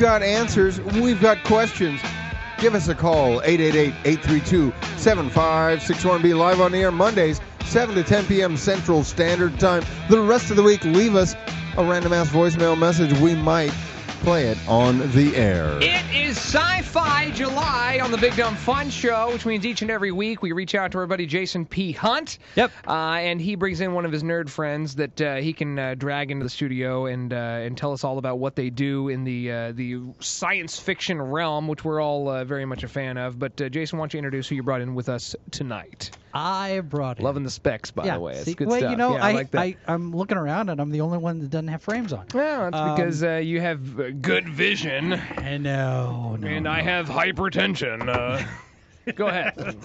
got answers. We've got questions. Give us a call, 888-832-7561. Be live on the air Mondays, 7 to 10 p.m. Central Standard Time. The rest of the week, leave us a random-ass voicemail message. We might play it on the air. It is Sci-Fi July on the Big Dumb Fun Show, which means each and every week we reach out to our buddy Jason P. Hunt. Yep. And he brings in one of his nerd friends that he can drag into the studio and tell us all about what they do in the science fiction realm, which we're all very much a fan of. But Jason, why don't you introduce who you brought in with us tonight? I brought it. Loving the specs, by the way. It's good stuff. You know, I like that. I'm looking around, and I'm the only one that doesn't have frames on. Well, that's because you have good vision. And I have hypertension. Go ahead.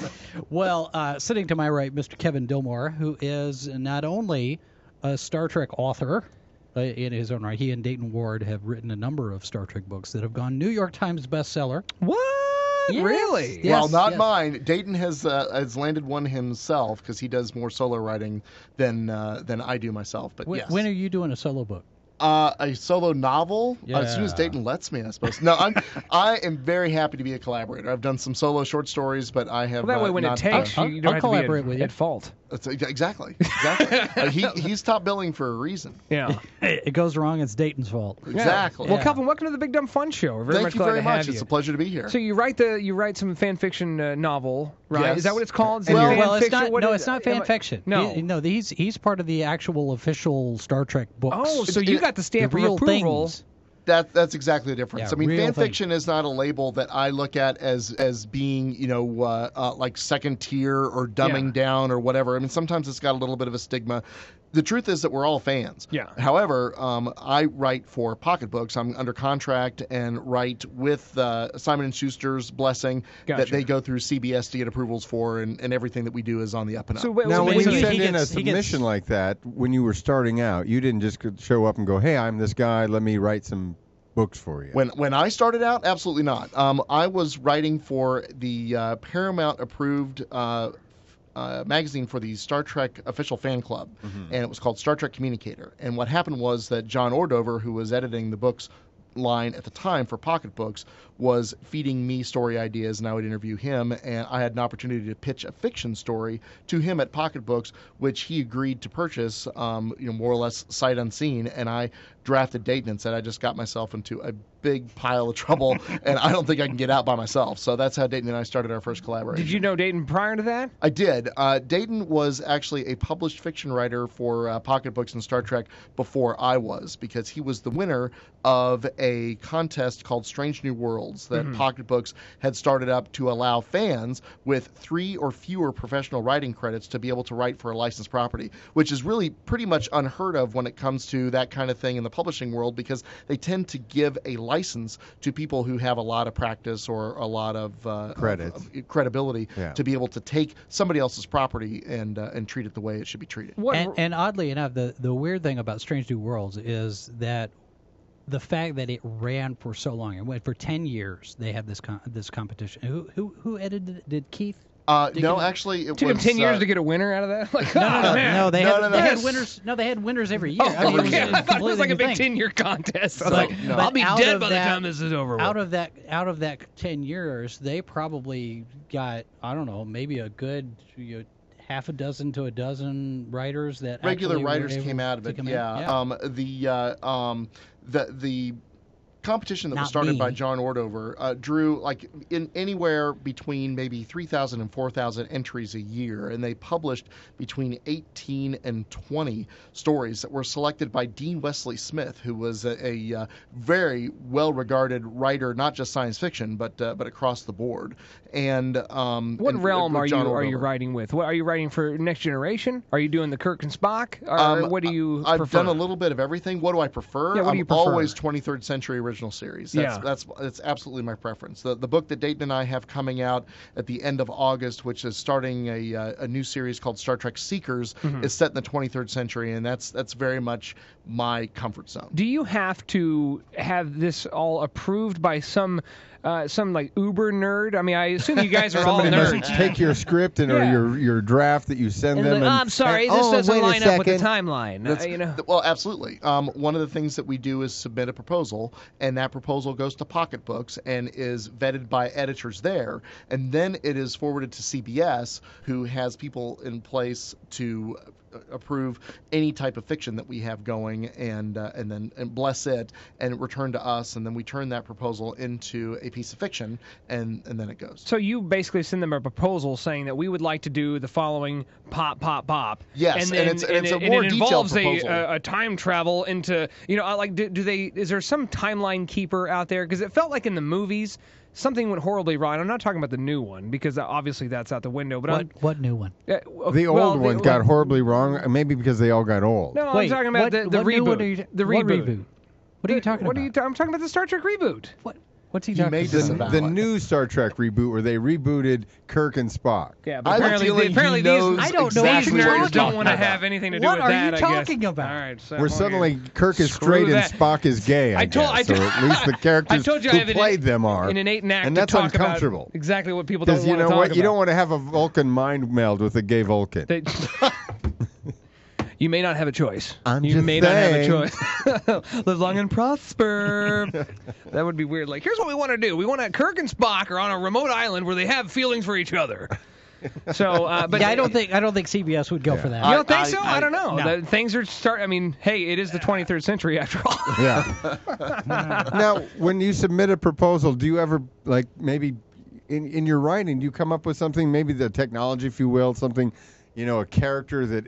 Well, sitting to my right, Mr. Kevin Dilmore, who is not only a Star Trek author in his own right. He and Dayton Ward have written a number of Star Trek books that have gone New York Times bestseller. What? Yes. Really? Yes, well, not yes. mine. Dayton has landed one himself because he does more solo writing than I do myself. But yes. When are you doing a solo book? A solo novel? Yeah. As soon as Dayton lets me, I suppose. No, I am very happy to be a collaborator. I've done some solo short stories, but I have Well, that way when not it takes, I'll you don't have to collaborate be with you. at fault. Exactly. He's top billing for a reason. Yeah. It goes wrong, it's Dayton's fault. Exactly. Well, Kelvin, welcome to the Big Dumb Fun Show. We're very Thank much you glad very to much. have It's you. a pleasure to be here. So you write some fan fiction novel, right? Yes. Is that what it's called? Is it Well, fan it's fiction? not. What No, is- it's not fan fiction. No. He's part of the actual official Star Trek books. Oh, so you got the stamp the of real approval. things. That's exactly the difference. Yeah, I mean, real fan thing. fiction is not a label that I look at as being, like second tier or dumbing down or whatever. I mean, sometimes it's got a little bit of a stigma. The truth is that we're all fans. Yeah. However, I write for pocketbooks. I'm under contract and write with Simon & Schuster's blessing Gotcha. that they go through CBS to get approvals for, and everything that we do is on the up and up. So Now, when basically you send he in a gets- he gets- submission like that, when you were starting out, you didn't just show up and go, hey, I'm this guy, let me write some books for you. When I started out, absolutely not. I was writing for the Paramount-approved magazine for the Star Trek official fan club, and it was called Star Trek Communicator. And what happened was that John Ordover, who was editing the books line at the time for Pocket Books, was feeding me story ideas, and I would interview him, and I had an opportunity to pitch a fiction story to him at Pocket Books, which he agreed to purchase, more or less sight unseen, and I drafted Dayton and said, I just got myself into a big pile of trouble, and I don't think I can get out by myself. So that's how Dayton and I started our first collaboration. Did you know Dayton prior to that? I did. Dayton was actually a published fiction writer for Pocket Books and Star Trek before I was, because he was the winner of a contest called Strange New Worlds that Pocket Books had started up to allow fans with 3 or fewer professional writing credits to be able to write for a licensed property, which is really pretty much unheard of when it comes to that kind of thing in the publishing world, because they tend to give a license to people who have a lot of practice or a lot of credibility to be able to take somebody else's property and treat it the way it should be treated. And oddly enough, the weird thing about Strange New Worlds is that the fact that it ran for so long, it went for 10 years. They had this competition. Who edited it? Did Keith? No, actually, it Took was him 10 years to get a winner out of that? Like, No, they had No. winners. No, they had winners every year. Oh, I mean, okay. it was a It was completely like a new big thing. 10-year contest. But- Like, but I'll be out dead of by the that- time this is over. Out of that 10 years, they probably got, I don't know, maybe a good half a dozen to a dozen writers that regular actually were writers able came out of to it. come in. The competition that was started by John Ordover drew like in anywhere between maybe 3,000 and 4,000 entries a year, and they published between 18 and 20 stories that were selected by Dean Wesley Smith, who was a very well-regarded writer, not just science fiction, but across the board. And what realm are you Ordover. writing with? What are you writing for Next Generation? Are you doing the Kirk and Spock? Or what do you I've prefer? done a little bit of everything. What do I prefer? Yeah, what do you prefer? Always 23rd century original series. That's absolutely my preference. The book that Dayton and I have coming out at the end of August, which is starting a new series called Star Trek Seekers, is set in the 23rd century, and that's very much my comfort zone. Do you have to have this all approved by some like uber nerd? I mean, I assume you guys are all Somebody nerds. must take your script and or your draft that you send And them. like, and, I'm sorry, and, this oh, doesn't wait a line up with the second. timeline. Well, absolutely. One of the things that we do is submit a proposal, and that proposal goes to Pocketbooks and is vetted by editors there, and then it is forwarded to CBS, who has people in place to approve any type of fiction that we have going, and then bless it and return to us, and then we turn that proposal into a piece of fiction, and then it goes. So you basically send them a proposal saying that we would like to do the following pop, pop, pop. Yes, and it's a more it detailed involves proposal. a time travel into, like, do they? Is there some timeline keeper out there? Because it felt like in the movies something went horribly wrong. I'm not talking about the new one, because obviously that's out the window. But what new one? The old one got horribly wrong, maybe because they all got old. No, Wait, I'm talking about the reboot. The what reboot. reboot? What are you talking about? I'm talking about the Star Trek reboot. What's he You talking made about? this about The new Star Trek reboot where they rebooted Kirk and Spock. Yeah, I but have a apparently, feeling apparently he these knows I don't know these what exactly you're nerds talking don't want to about. have anything to do What with are that. you I talking guess. about? All right, so Where suddenly Kirk is Screw straight and that. Spock is gay, I guess. Or at least the characters I told you who I have played them are. an innate knack and to that's talk uncomfortable. about exactly what people don't Because want you to know talk what? about. You don't want to have a Vulcan mind meld with a gay Vulcan. You may not have a choice. I'm you just may saying. not have a choice. Live long and prosper. That would be weird. Like, here's what we want to do. We want to Kirk and Spock are on a remote island where they have feelings for each other. So, but Yeah, I don't think CBS would go for that. You don't think so? I don't know. No. Things are I mean, hey, it is the 23rd century after all. Yeah. Now, when you submit a proposal, do you ever, like, maybe in your writing, do you come up with something, maybe the technology, if you will, something, a character that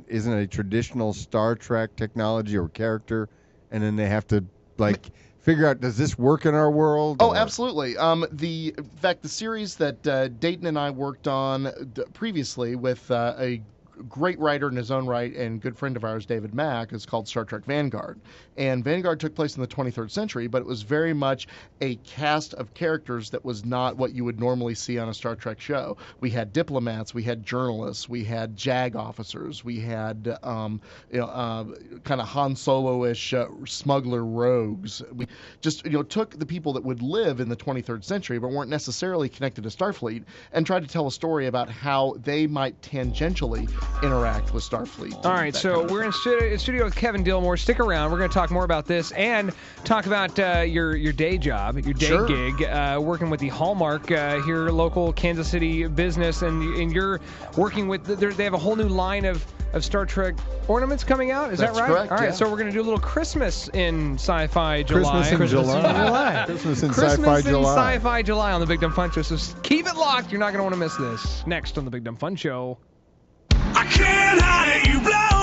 isn't a traditional Star Trek technology or character, and then they have to, like, figure out, does this work in our world? Oh, or? absolutely. In fact, the series that Dayton and I worked on previously with a great writer in his own right and good friend of ours, David Mack, is called Star Trek Vanguard. And Vanguard took place in the 23rd century, but it was very much a cast of characters that was not what you would normally see on a Star Trek show. We had diplomats, we had journalists, we had JAG officers, we had kind of Han Solo-ish smuggler rogues. We just took the people that would live in the 23rd century but weren't necessarily connected to Starfleet and tried to tell a story about how they might tangentially interact with Starfleet. All right, so we're in studio with Kevin Dilmore. Stick around. We're going to talk more about this and talk about your day job, your day gig, working with the Hallmark here, local Kansas City business, and you're working with. They have a whole new line of Star Trek ornaments coming out. Is That's that right? correct, All right, yeah. so we're going to do a little Christmas in Sci-Fi July. Christmas in July. Christmas in Christmas Sci-Fi in July. Sci-Fi July on the Big Dumb Fun Show. So keep it locked. You're not going to want to miss this. Next on the Big Dumb Fun Show. I can't hide it, you blow